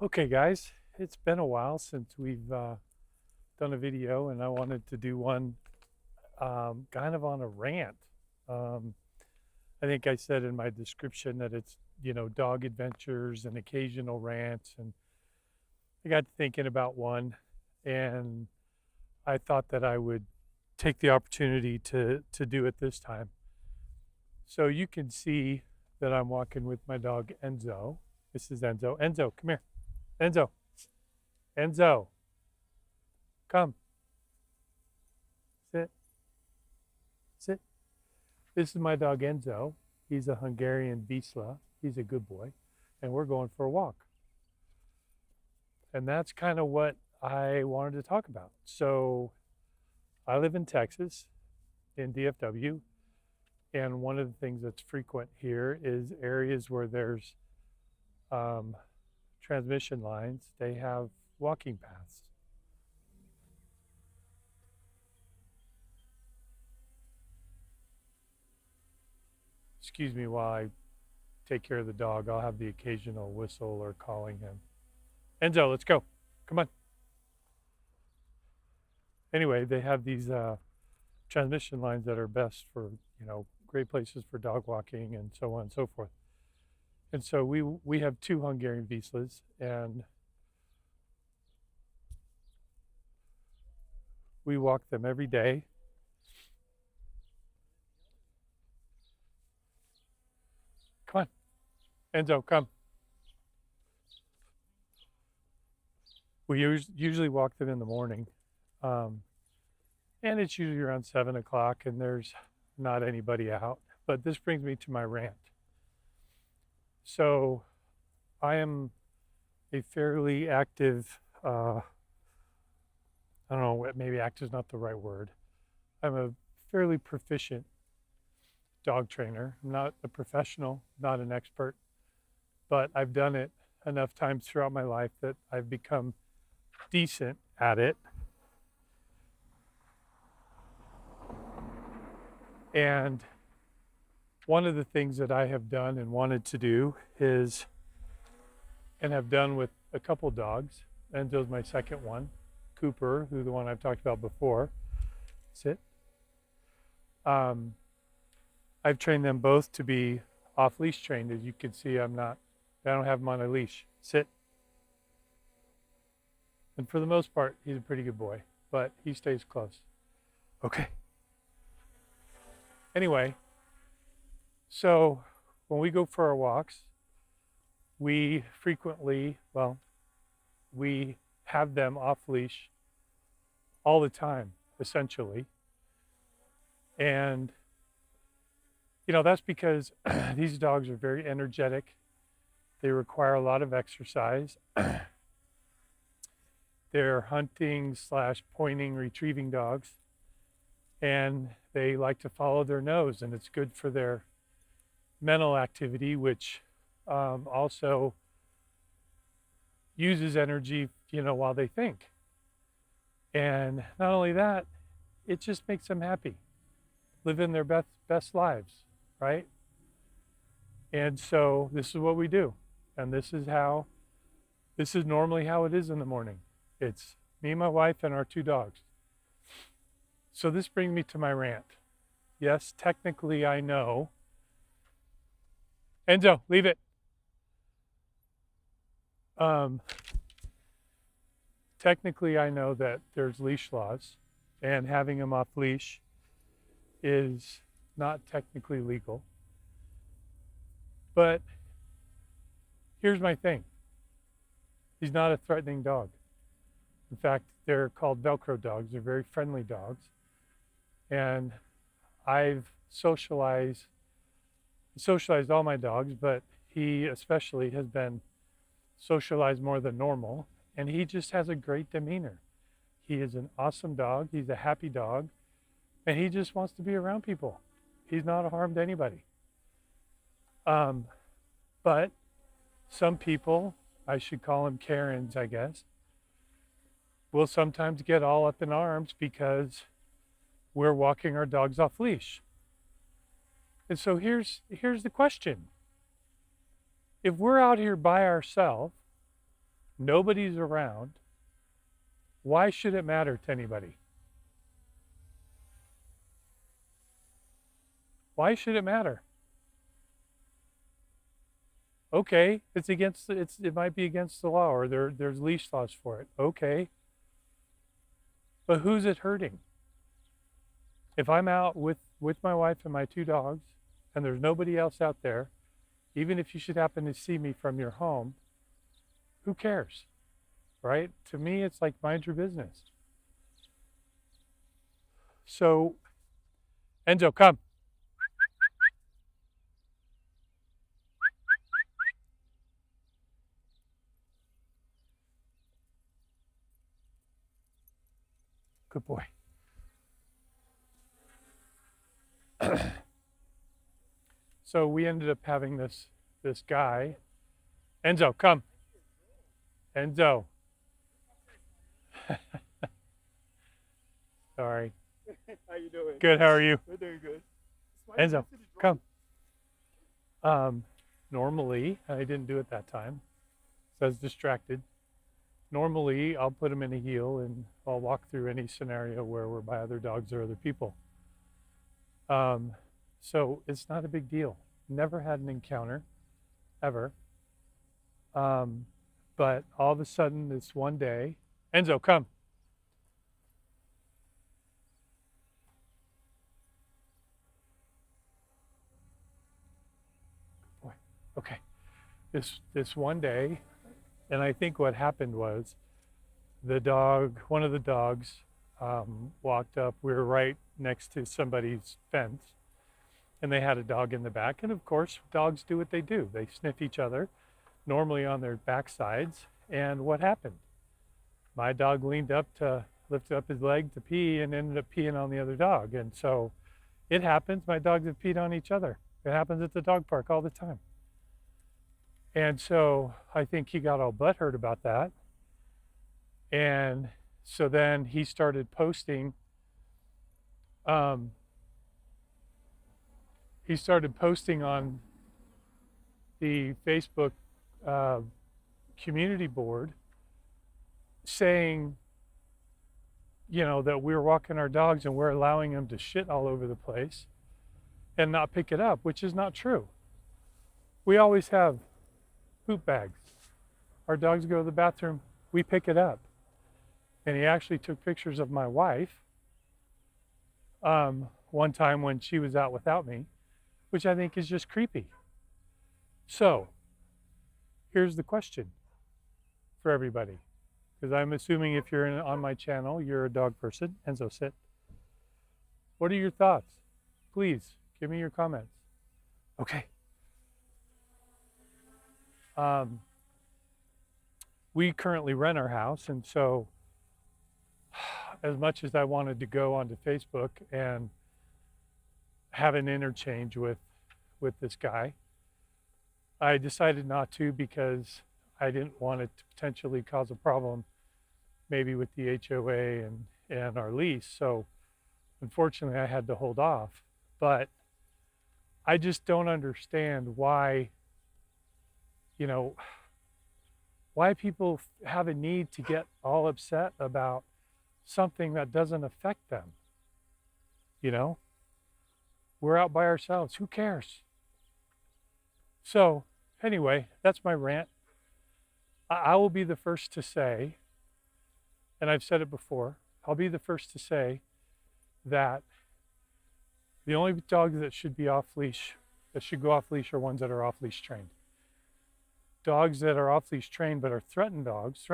Okay, guys, it's been a while since we've done a video, and I wanted to do one kind of on a rant. Um, I think I said in my description that it's, dog adventures and occasional rants. And I got thinking about one, and I thought that I would take the opportunity to do it this time. So you can see that I'm walking with my dog, Enzo. This is Enzo. Enzo, come here. Enzo. Enzo, come. Sit. Sit. This is my dog Enzo. He's a Hungarian Vizsla. He's a good boy. And we're going for a walk. And that's kind of what I wanted to talk about. So I live in Texas, in DFW. And one of the things that's frequent here is areas where there's um, transmission lines, they have walking paths. Excuse me while I take care of the dog. I'll have the occasional whistle or calling him. Enzo, let's go. Come on. Anyway, they have these transmission lines that are best for, great places for dog walking and so on and so forth. And so we have two Hungarian Vizslas, and we walk them every day. Come on, Enzo, come. We usually walk them in the morning. Um, and it's usually around 7 o'clock, and there's not anybody out. But this brings me to my rant. So I am a fairly active, I don't know, maybe active is not the right word. I'm a fairly proficient dog trainer. I'm not a professional, not an expert, but I've done it enough times throughout my life that I've become decent at it. And one of the things that I have done and wanted to do is, and have done with a couple dogs, Enzo's my second one, Cooper, who's the one I've talked about before. Sit. I've trained them both to be off leash trained. As you can see, I don't have them on a leash. Sit. And for the most part, he's a pretty good boy, but he stays close. Okay. Anyway, so when we go for our walks, we frequently, we have them off leash all the time, essentially. And, that's because these dogs are very energetic. They require a lot of exercise. They're hunting / pointing, retrieving dogs. And they like to follow their nose, and it's good for their mental activity, which also uses energy, while they think. And not only that, it just makes them happy, living their best lives, right? And so this is what we do. And this is normally how it is in the morning. It's me, my wife, and our two dogs. So this brings me to my rant. Yes, technically I know. Enzo, leave it. Technically I know that there's leash laws, and having him off leash is not technically legal. But here's my thing. He's not a threatening dog. In fact, they're called Velcro dogs. They're very friendly dogs. And I've socialized all my dogs, but he especially has been socialized more than normal. And he just has a great demeanor. He is an awesome dog. He's a happy dog. And he just wants to be around people. He's not a harm to anybody. But some people, I should call them Karens, I guess, will sometimes get all up in arms because we're walking our dogs off leash. And so here's the question. If we're out here by ourselves, nobody's around, why should it matter to anybody? Why should it matter? Okay, it might be against the law, or there's leash laws for it. Okay. But who's it hurting? If I'm out with my wife and my 2 dogs and there's nobody else out there, even if you should happen to see me from your home, who cares? Right? To me, it's like mind your business. So, Enzo, come. Good boy. So we ended up having this guy. Enzo, come. Enzo. Sorry. How you doing? Good. How are you? We're doing good. Enzo, come. Normally, I didn't do it that time, so I was distracted. Normally, I'll put him in a heel and I'll walk through any scenario where we're by other dogs or other people. So it's not a big deal. Never had an encounter, ever. But all of a sudden, this one day, Enzo, come. Good boy. Okay. This one day, and I think what happened was one of the dogs, walked up. We were right next to somebody's fence, and they had a dog in the back. And of course, dogs do what they do. They sniff each other, normally on their backsides. And what happened? My dog leaned up to lift up his leg to pee and ended up peeing on the other dog. And so it happens. My dogs have peed on each other. It happens at the dog park all the time. And so I think he got all butthurt about that. And so then he started posting on the Facebook community board saying, that we were walking our dogs and we're allowing them to shit all over the place and not pick it up, which is not true. We always have poop bags. Our dogs go to the bathroom, we pick it up. And he actually took pictures of my wife one time when she was out without me, which I think is just creepy. So here's the question for everybody, because I'm assuming if you're on my channel, you're a dog person. Enzo, sit. What are your thoughts? Please give me your comments. Okay. We currently rent our house, and so as much as I wanted to go onto Facebook and have an interchange with this guy, I decided not to, because I didn't want it to potentially cause a problem maybe with the HOA and our lease. So unfortunately I had to hold off. But I just don't understand why people have a need to get all upset about something that doesn't affect them. We're out by ourselves. Who cares? So anyway, that's my rant. I will be the first to say, and I've said it before, I'll be the first to say that the only dogs that should be off leash, that should go off leash, are ones that are off leash trained. Dogs that are off leash trained but are threatening dogs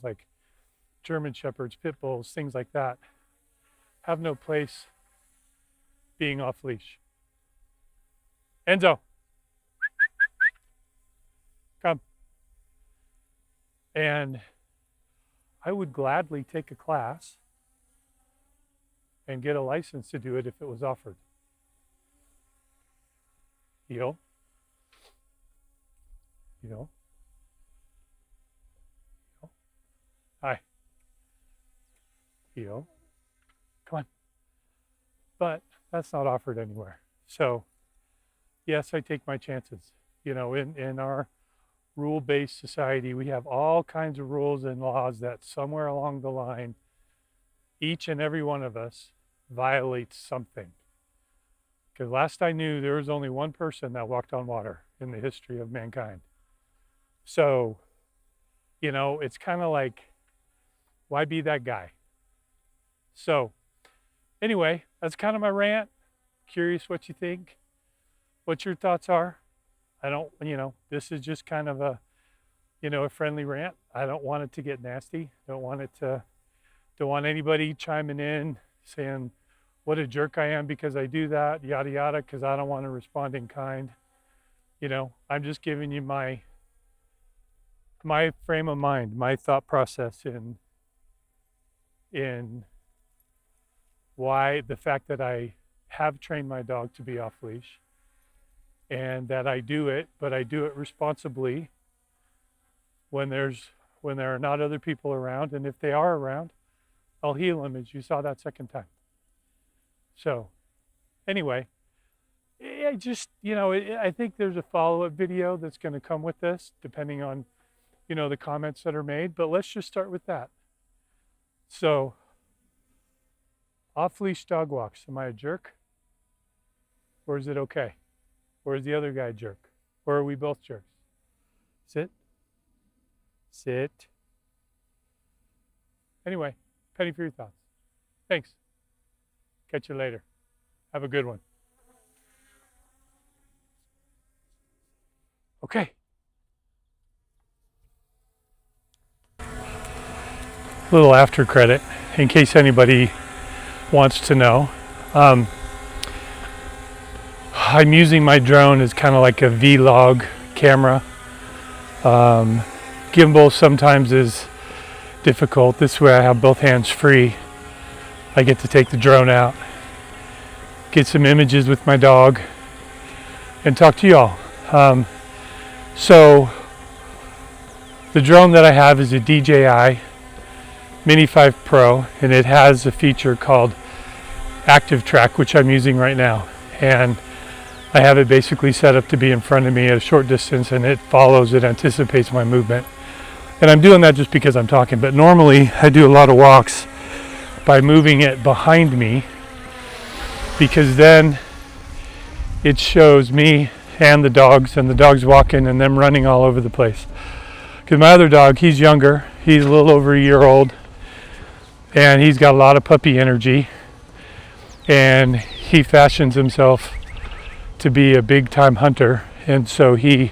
like German Shepherds, Pit Bulls, things like that, have no place being off leash. Enzo, come. And I would gladly take a class and get a license to do it if it was offered. Heel. Hi. Heel. Come on. But that's not offered anywhere. So yes, I take my chances. In our rule-based society. We have all kinds of rules and laws that somewhere along the line, each and every one of us violates something. Because last I knew, there was only one person that walked on water in the history of mankind. So, you know, it's kind of like, why be that guy? So anyway, that's kind of my rant. Curious what you think, what your thoughts are. I don't, you know, this is just kind of a, you know, a friendly rant. I don't want it to get nasty. Don't want anybody chiming in saying what a jerk I am because I do that, yada, yada, because I don't want to respond in kind. You know, I'm just giving you my frame of mind, my thought process in why the fact that I have trained my dog to be off leash and that I do it, but I do it responsibly when there are not other people around, and if they are around, I'll heel them, as you saw that second time. So anyway, I just, you know, I think there's a follow-up video that's going to come with this, depending on, you know, the comments that are made, but let's just start with that. So, off-leash dog walks, am I a jerk? Or is it okay? Or is the other guy a jerk? Or are we both jerks? Sit. Sit. Anyway, penny for your thoughts. Thanks. Catch you later. Have a good one. Okay. Little after credit, in case anybody wants to know. I'm using my drone as kind of like a vlog camera. Gimbal sometimes is difficult. This way I have both hands free. I get to take the drone out, get some images with my dog, and talk to y'all. So the drone that I have is a DJI Mini 5 Pro, and it has a feature called Active Track, which I'm using right now. And I have it basically set up to be in front of me at a short distance, and it follows, it anticipates my movement. And I'm doing that just because I'm talking, but normally I do a lot of walks by moving it behind me, because then it shows me and the dogs walking and them running all over the place. Because my other dog, he's younger, he's a little over a year old, and he's got a lot of puppy energy, and he fashions himself to be a big time hunter, and so he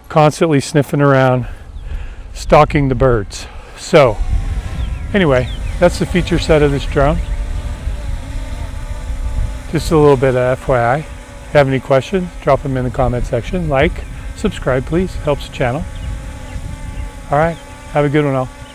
constantly sniffing around, stalking the birds. So anyway, that's the feature set of this drone. Just a little bit of FYI. If you have any questions, drop them in the comment section. Like, subscribe please, helps the channel. All right, have a good one all.